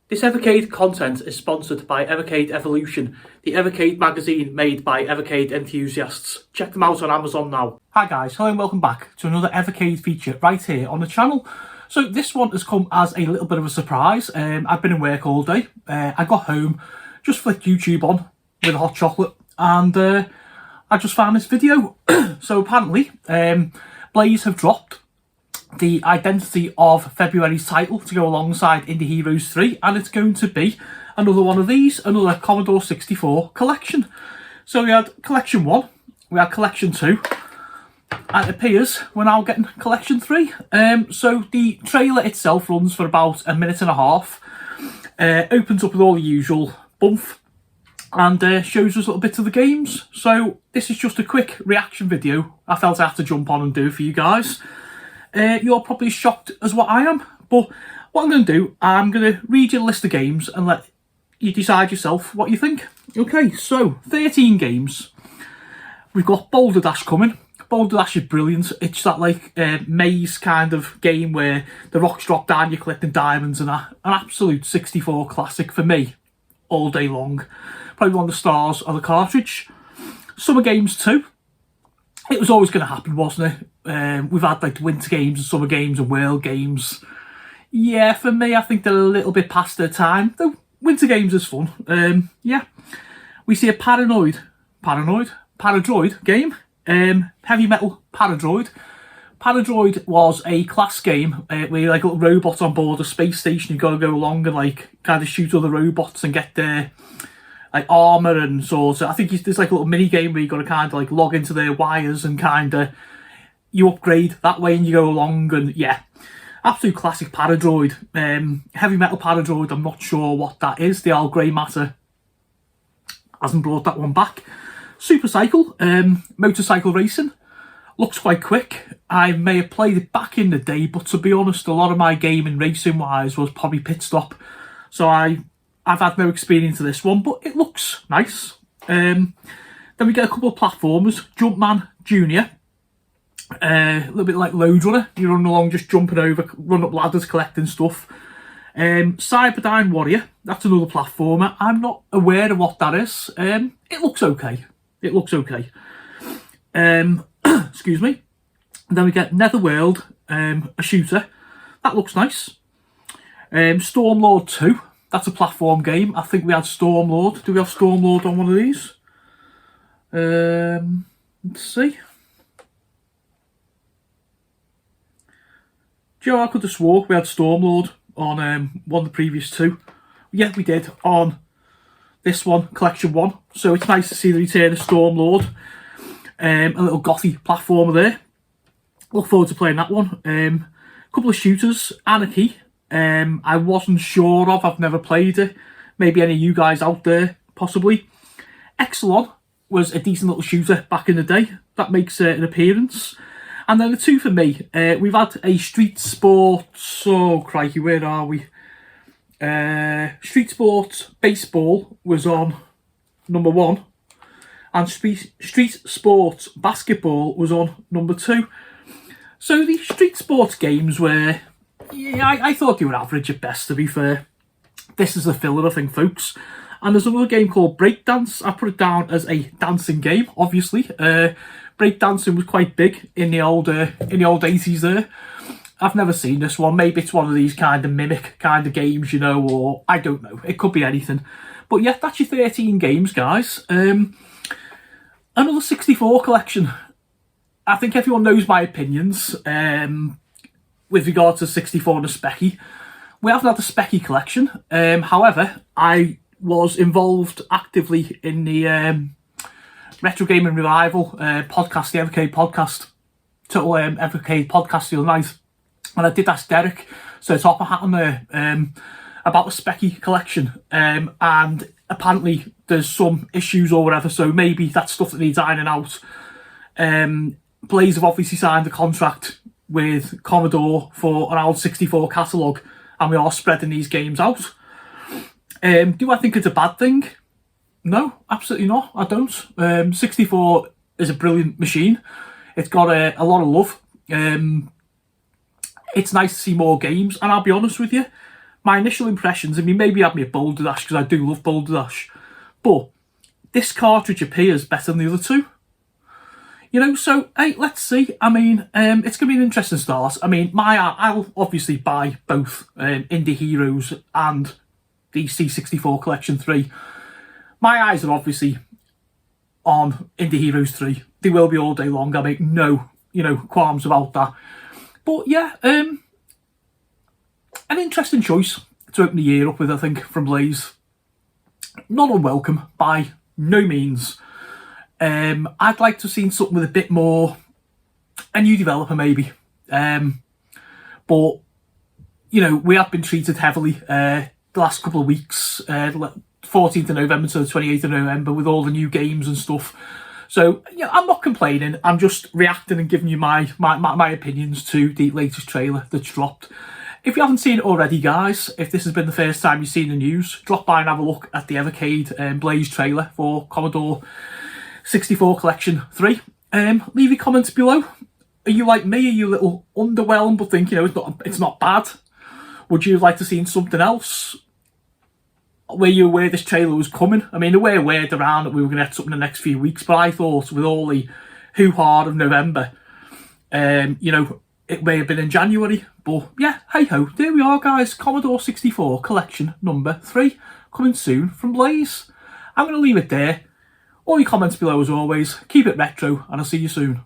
This Evercade content is sponsored by Evercade Evolution, the Evercade magazine made by Evercade enthusiasts. Check them out on Amazon now. Hi guys, hello and welcome back to another Evercade feature right here on the channel. So this one has come as a little bit of a surprise. I've been in work all day. I got home, just flicked YouTube on with a hot chocolate, and I just found this video. So apparently, Blaze have dropped the identity of February's title to go alongside Indie Heroes 3, and it's going to be another one of these, another Commodore 64 collection. So we had collection 1, we had collection 2, and it appears we're now getting collection 3. So the trailer itself runs for about a minute and a half, opens up with all the usual bump, and shows us little bits of the games. So this is just a quick reaction video I felt I had to jump on and do for you guys. You're probably shocked as what I am, but what I'm going to do, I'm going to read you a list of games and let you decide yourself what you think. Okay, so 13 games. We've got Boulder Dash coming. Boulder Dash is brilliant. It's that like maze kind of game where the rocks drop down, you're collecting diamonds and that. An absolute 64 classic for me, all day long. Probably one of the stars of the cartridge. Summer Games 2. It was always going to happen, wasn't it? We've had like winter games and summer games and world games. Yeah, for me, I think they're a little bit past their time. Though winter games is fun. Yeah, we see a Paradroid game. Heavy Metal Paradroid. Paradroid was a class game where you're like a little robot on board a space station. You've got to go along and like kind of shoot other robots and get their like armour and sort of. I think there's like a little mini game where you've got to kind of like log into their wires and kind of you upgrade that way and you go along, and yeah, absolute classic Paradroid. Heavy Metal Paradroid, I'm not sure what that is. The Al Grey Matter hasn't brought that one back. Super Cycle, motorcycle racing, looks quite quick. I may have played it back in the day, but to be honest, a lot of my gaming racing wise was probably pit stop, so I've had no experience of this one, but it looks nice. Then we get a couple of platformers. Jumpman Junior, a little bit like Load Runner. You're running along, just jumping over, run up ladders, collecting stuff. Cyberdyne Warrior, that's another platformer. I'm not aware of what that is. It looks okay. It looks okay. Excuse me. And then we get Netherworld, a shooter. That looks nice. Stormlord 2. That's a platform game. I think we had Stormlord. Do we have Stormlord on one of these? Let's see. Joe, I could have swore we had Stormlord on one of the previous two. Yeah, we did on this one, Collection 1. So it's nice to see the return of Stormlord. A little gothy platformer there. Look forward to playing that one. Couple of shooters. Anarchy. I wasn't sure of. I've never played it. Maybe any of you guys out there, possibly. Exelon was a decent little shooter back in the day. That makes an appearance. And then the two for me, we've had a Street Sports, oh crikey, where are we? Street Sports Baseball was on number 1, and Street Sports Basketball was on number 2. So the Street Sports games were, yeah, I thought they were average at best, to be fair. This is the filler, I think, folks. And there's another game called Breakdance. I put it down as a dancing game, obviously. Breakdancing was quite big in the old 80s there. I've never seen this one. Maybe it's one of these kind of mimic kind of games, you know, or I don't know. It could be anything. But yeah, that's your 13 games, guys. Another 64 collection. I think everyone knows my opinions with regard to 64 and a Specky. We haven't had a Specky collection. However, I was involved actively in the Retro Gaming Revival podcast, the Evercade podcast, total Evercade podcast the other night, and I did ask Derek, so top of hat on there, about the Specky collection, and apparently there's some issues or whatever, so maybe that's stuff that needs ironing out. Blaze have obviously signed a contract with Commodore for an old 64 catalogue, and we are spreading these games out. Do I think it's a bad thing? No, absolutely not. I don't. 64 is a brilliant machine. It's got a lot of love. It's nice to see more games, and I'll be honest with you, my initial impressions, I mean, maybe I had me a Boulder Dash because I do love Boulder Dash, but this cartridge appears better than the other two. You know, so hey, let's see. I mean, it's going to be an interesting start. I mean, I'll obviously buy both Indie Heroes and the C64 Collection 3. My eyes are obviously on Indie Heroes 3. They will be all day long. I make no, qualms about that. But yeah, an interesting choice to open the year up with, I think, from Blaze. Not unwelcome by no means. I'd like to have seen something with a bit more, a new developer maybe. But, we have been treated heavily the last couple of weeks, 14th of November to the 28th of November with all the new games and stuff. So, I'm not complaining. I'm just reacting and giving you my opinions to the latest trailer that's dropped. If you haven't seen it already, guys, if this has been the first time you've seen the news, drop by and have a look at the Evercade Blaze trailer for Commodore 64 Collection 3. Leave your comments below. Are you like me? Are you a little underwhelmed but think, it's not bad? Would you have liked to see something else? Were you aware this trailer was coming? I mean, there were word around that we were going to get something in the next few weeks, but I thought with all the hoo-ha of November, it may have been in January. But yeah, hey-ho, there we are, guys. Commodore 64 Collection number 3, coming soon from Blaze. I'm going to leave it there. All your comments below as always. Keep it retro, and I'll see you soon.